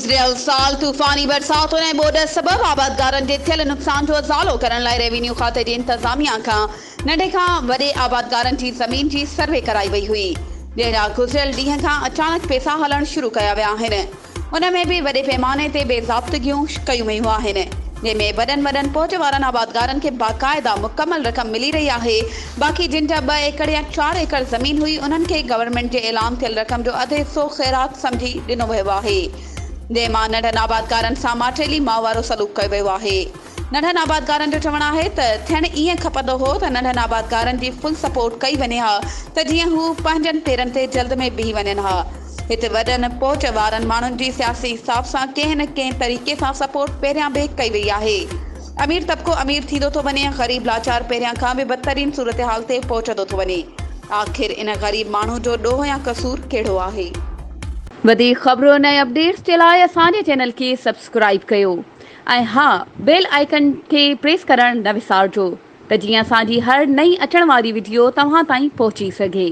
गुज़िरियल साल तूफ़ानी बरसातुनि ऐं ॿोॾ सबबि आबादगारनि जे थियल नुक़सान जो इज़ालो करण लाइ रेवेन्यू खाते जी इंतज़ामिया खां नंढे खां वॾे आबादगारनि जी ज़मीन जी सर्वे कराई वई हुई, जहिड़ा गुज़िरियल ॾींहं खां अचानक पैसा हलणु शुरू कया विया आहिनि। उन में बि वॾे पैमाने ते बेज़ाब्तगियूं कयूं वयूं आहिनि, जंहिंमें वॾनि पहुच वारनि आबादगारनि खे बाक़ाइदा मुकमल रक़म मिली रही आहे। बाक़ी जिन जा 2 एकड़ या 4 एकड़ ज़मीन हुई, उन्हनि खे गवर्नमेंट जे ऐलान थियल रक़म जो अधु हिसो ख़ैरात समझी ॾिनो वियो आहे, जंहिं मां नंढनि आबादगारनि सां माठेली माउ वारो सलूक कयो वियो आहे। नंढनि आबादगारनि जो चवणु आहे त थियणु ईअं खपंदो हो त नंढनि आबादगारनि जी फुल सपोर्ट कई वञे हा त जीअं हू पंहिंजनि पेरनि ते जल्द में बीही वञनि हा। हिते वॾनि पहुच वारनि माण्हुनि जी सियासी हिसाब सां कंहिं न कंहिं तरीक़े सां सपोर्ट पहिरियां बि कई वई आहे। अमीर तबिको अमीर थींदो थो वञे, ग़रीब लाचार पहिरियां खां बि बदतरीन सूरत-हाल ते पहुचंदो थो वञे। आख़िर इन ग़रीब माण्हू जो ॾोह या कसूर कहिड़ो आहे? वधीक ख़बरुनि ऐं अपडेट्स जे लाइ असांजे चैनल खे सब्सक्राइब कयो ऐं हा, बेल आइकन खे प्रेस करणु न विसारिजो त जीअं असांजी हर नई अचण वारी वीडियो तव्हां ताईं पहुची सघे।